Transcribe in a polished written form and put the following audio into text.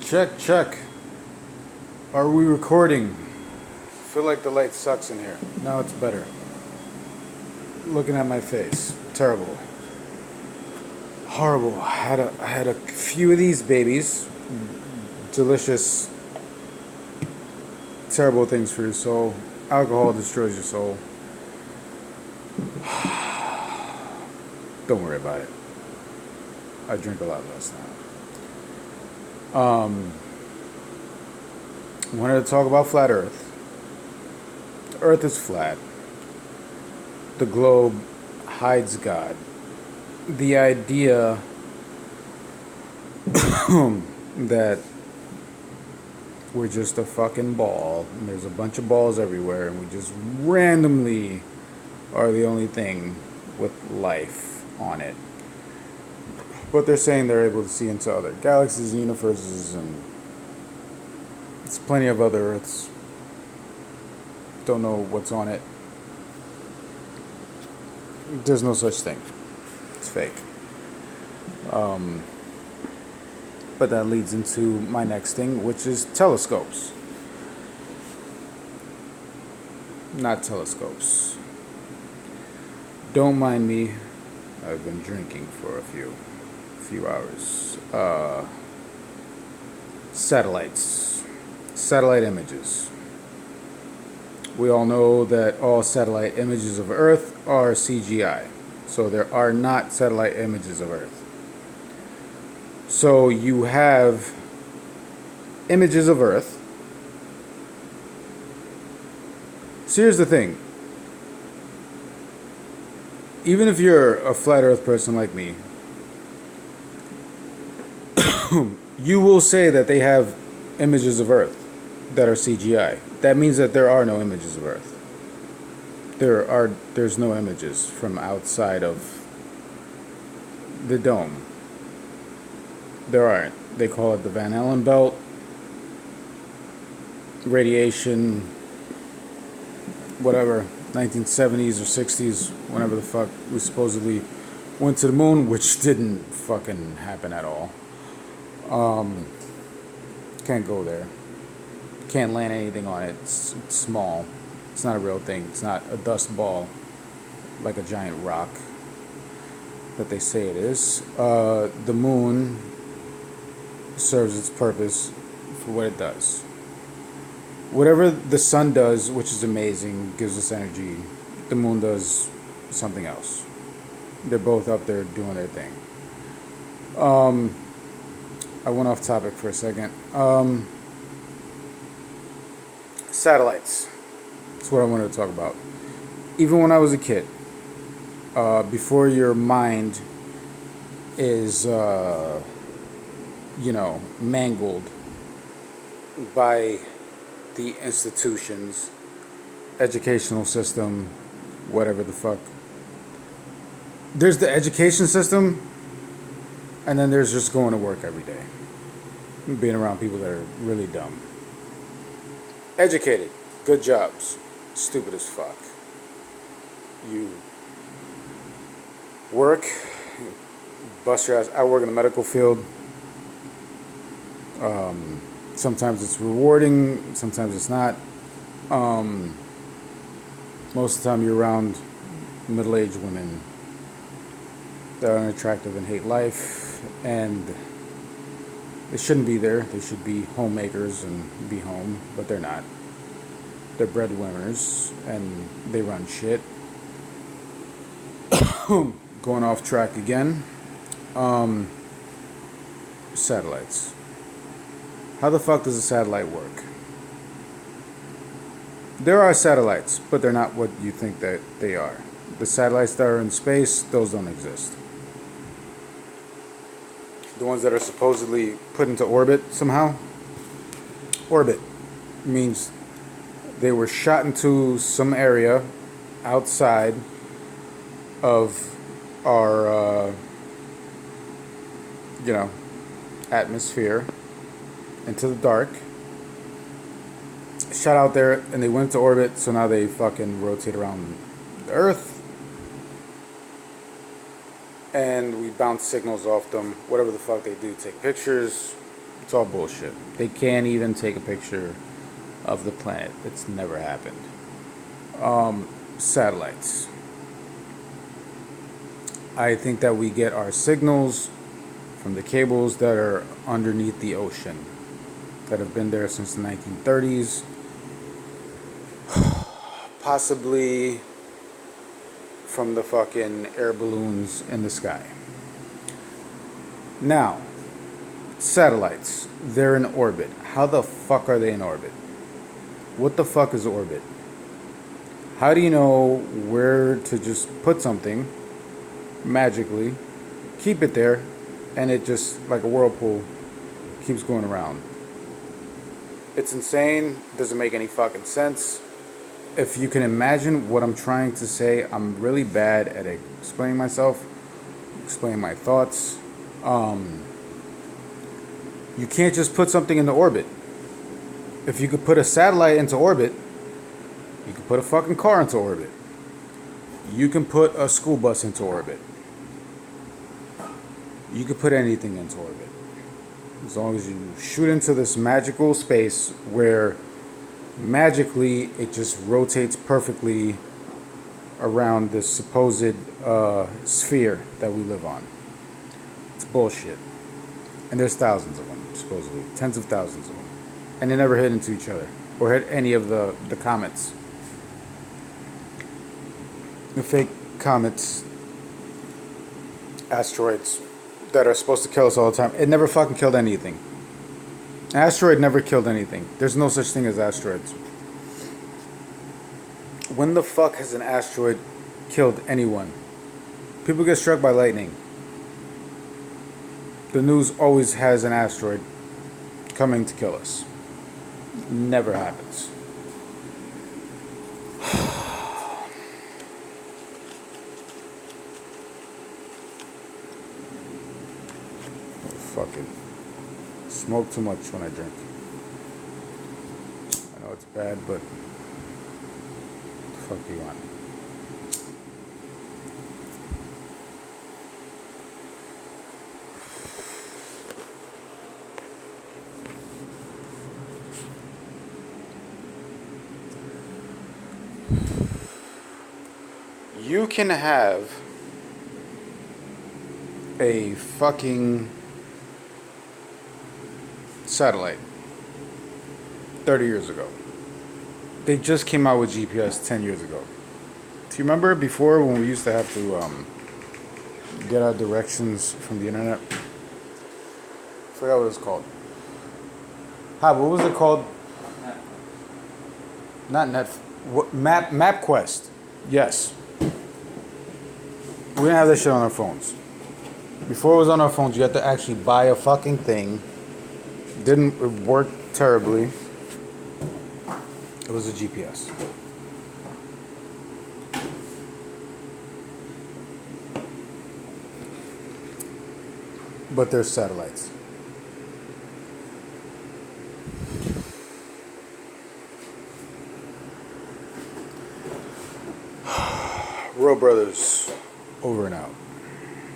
Check, check. Are we recording? Feel like the light sucks in here. Now it's better. Looking at my face. Terrible. Horrible. I had a few of these babies. Delicious. Terrible things for your soul. Alcohol destroys your soul. Don't worry about it. I drink a lot less now. Wanted to talk about flat Earth. The Earth is flat. The globe hides God. The idea that we're just a fucking ball and there's a bunch of balls everywhere and we just randomly are the only thing with life on it. But they're saying they're able to see into other galaxies, universes, and it's plenty of other Earths. Don't know what's on it. There's no such thing. It's fake. But that leads into my next thing, which is telescopes. Not telescopes. Don't mind me. I've been drinking for a few hours. Satellites. Satellite images. We all know that all satellite images of Earth are CGI. So there are not satellite images of Earth. So you have images of Earth. So here's the thing. Even if you're a flat Earth person like me, you will say that they have images of Earth that are CGI. That means that there are no images of Earth. There's no images from outside of the dome. There aren't. They call it the Van Allen belt. Radiation, whatever, 1970s or 60s, whenever the fuck we supposedly went to the moon, which didn't fucking happen at all. Can't go there. Can't land anything on it. It's small. It's not a real thing. It's not a dust ball like a giant rock that they say it is. The moon serves its purpose for what it does. Whatever the sun does, which is amazing, gives us energy, the moon does something else. They're both up there doing their thing. I went off topic for a second. Satellites. That's what I wanted to talk about. Even when I was a kid, before your mind is, mangled by the institutions, educational system, whatever the fuck. There's the education system, and then there's just going to work every day. Being around people that are really dumb. Educated, good jobs, stupid as fuck. You work, bust your ass. I work in the medical field. Sometimes it's rewarding, sometimes it's not. Most of the time you're around middle-aged women that are unattractive and hate life, and they shouldn't be there. They should be homemakers and be home, but they're not. They're breadwinners, and they run shit. Going off track again. Satellites. How the fuck does a satellite work? There are satellites, but they're not what you think that they are. The satellites that are in space, those don't exist. The ones that are supposedly put into orbit somehow. Orbit means they were shot into some area outside of our, atmosphere, into the dark. Shot out there and they went to orbit, so now they fucking rotate around the Earth. And we bounce signals off them, whatever the fuck they do, take pictures, It's all bullshit. They can't even take a picture of the planet. It's never happened. Satellites. I think that we get our signals from the cables that are underneath the ocean that have been there since the 1930s. Possibly from the fucking air balloons in the sky. Now, satellites. They're in orbit. How the fuck are they in orbit? What the fuck is orbit? How do you know where to just put something magically, keep it there, and it just, like a whirlpool, keeps going around? It's insane. Doesn't make any fucking sense. If you can imagine what I'm trying to say, I'm really bad at explaining myself, explaining my thoughts. You can't just put something into orbit. If you could put a satellite into orbit, you can put a fucking car into orbit. You can put a school bus into orbit. You could put anything into orbit. As long as you shoot into this magical space where magically it just rotates perfectly around this supposed sphere that we live on. It's bullshit. And there's thousands of them, supposedly. Tens of thousands of them. And they never hit into each other or hit any of the comets. The fake comets, asteroids that are supposed to kill us all the time. It never fucking killed anything. An asteroid never killed anything. There's no such thing as asteroids. When the fuck has an asteroid killed anyone? People get struck by lightning. The news always has an asteroid coming to kill us. Never happens. Fucking smoke too much when I drink. I know it's bad, but what the fuck do you want? You can have a fucking satellite 30 years ago. They just came out with GPS 10 years ago. Do you remember before when we used to have to get our directions from the internet? I forgot what it was called. Hi, what was it called? Not Net. What, MapQuest. Yes. We didn't have that shit on our phones. Before it was on our phones, you had to actually buy a fucking thing. Didn't work terribly. It was a GPS. But there's satellites. Row Brothers, over and out.